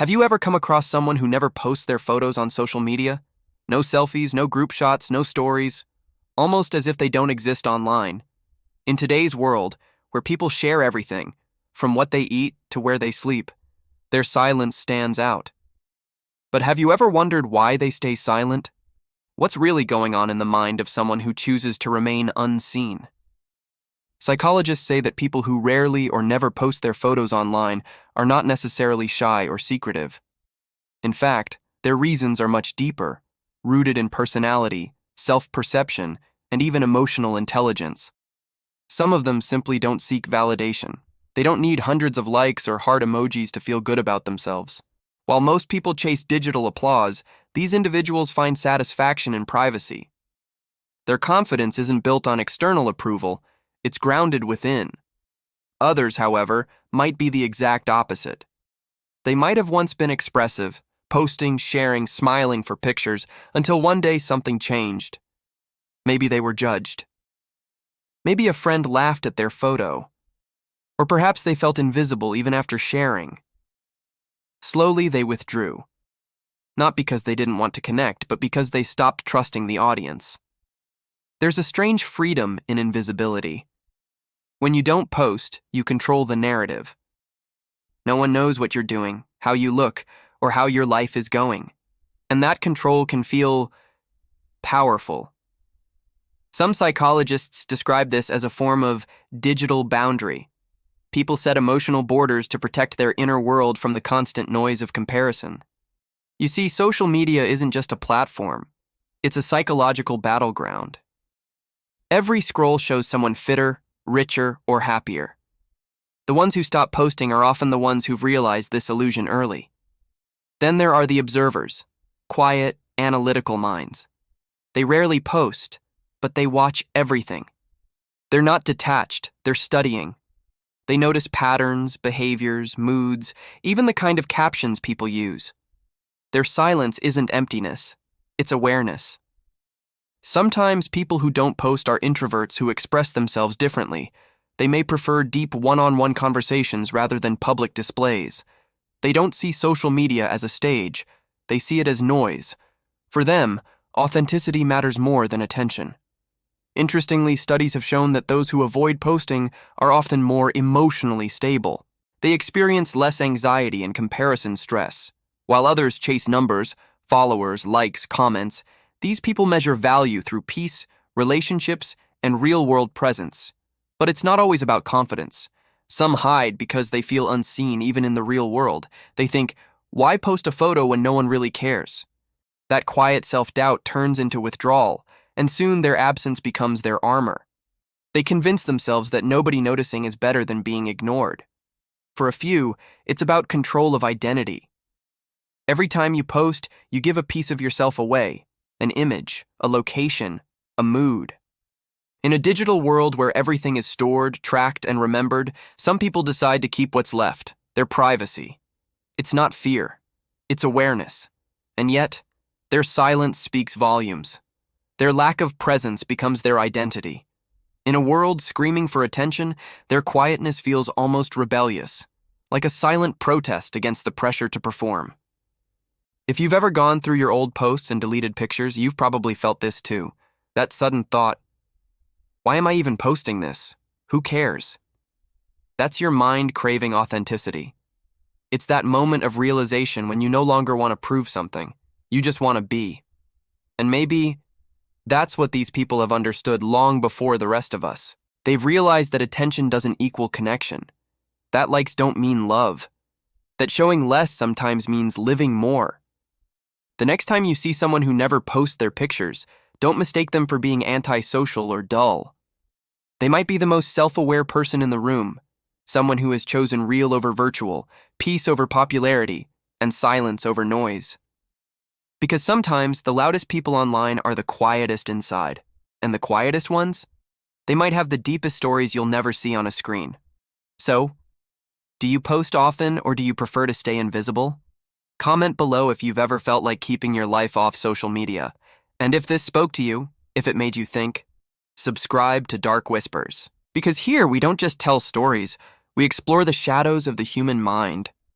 Have you ever come across someone who never posts their photos on social media? No selfies, no group shots, no stories, almost as if they don't exist online. In today's world, where people share everything, from what they eat to where they sleep, their silence stands out. But have you ever wondered why they stay silent? What's really going on in the mind of someone who chooses to remain unseen? Psychologists say that people who rarely or never post their photos online are not necessarily shy or secretive. In fact, their reasons are much deeper, rooted in personality, self-perception, and even emotional intelligence. Some of them simply don't seek validation. They don't need hundreds of likes or heart emojis to feel good about themselves. While most people chase digital applause, these individuals find satisfaction in privacy. Their confidence isn't built on external approval, it's grounded within. Others, however, might be the exact opposite. They might have once been expressive, posting, sharing, smiling for pictures, until one day something changed. Maybe they were judged. Maybe a friend laughed at their photo. Or perhaps they felt invisible even after sharing. Slowly they withdrew. Not because they didn't want to connect, but because they stopped trusting the audience. There's a strange freedom in invisibility. When you don't post, you control the narrative. No one knows what you're doing, how you look, or how your life is going. And that control can feel powerful. Some psychologists describe this as a form of digital boundary. People set emotional borders to protect their inner world from the constant noise of comparison. You see, social media isn't just a platform. It's a psychological battleground. Every scroll shows someone fitter, richer, or happier. The ones who stop posting are often the ones who've realized this illusion early. Then there are the observers, quiet, analytical minds. They rarely post, but they watch everything. They're not detached, they're studying. They notice patterns, behaviors, moods, even the kind of captions people use. Their silence isn't emptiness, it's awareness. Sometimes people who don't post are introverts who express themselves differently. They may prefer deep one-on-one conversations rather than public displays. They don't see social media as a stage. They see it as noise. For them, authenticity matters more than attention. Interestingly, studies have shown that those who avoid posting are often more emotionally stable. They experience less anxiety and comparison stress. While others chase numbers, followers, likes, comments, these people measure value through peace, relationships, and real-world presence. But it's not always about confidence. Some hide because they feel unseen even in the real world. They think, why post a photo when no one really cares? That quiet self-doubt turns into withdrawal, and soon their absence becomes their armor. They convince themselves that nobody noticing is better than being ignored. For a few, it's about control of identity. Every time you post, you give a piece of yourself away. An image, a location, a mood. In a digital world where everything is stored, tracked, and remembered, some people decide to keep what's left, their privacy. It's not fear, it's awareness. And yet, their silence speaks volumes. Their lack of presence becomes their identity. In a world screaming for attention, their quietness feels almost rebellious, like a silent protest against the pressure to perform. If you've ever gone through your old posts and deleted pictures, you've probably felt this too. That sudden thought, why am I even posting this? Who cares? That's your mind craving authenticity. It's that moment of realization when you no longer want to prove something. You just want to be. And maybe that's what these people have understood long before the rest of us. They've realized that attention doesn't equal connection. That likes don't mean love. That showing less sometimes means living more. The next time you see someone who never posts their pictures, don't mistake them for being antisocial or dull. They might be the most self-aware person in the room, someone who has chosen real over virtual, peace over popularity, and silence over noise. Because sometimes the loudest people online are the quietest inside, and the quietest ones, they might have the deepest stories you'll never see on a screen. So, do you post often or do you prefer to stay invisible? Comment below if you've ever felt like keeping your life off social media. And if this spoke to you, if it made you think, subscribe to Dark Whispers. Because here we don't just tell stories, we explore the shadows of the human mind.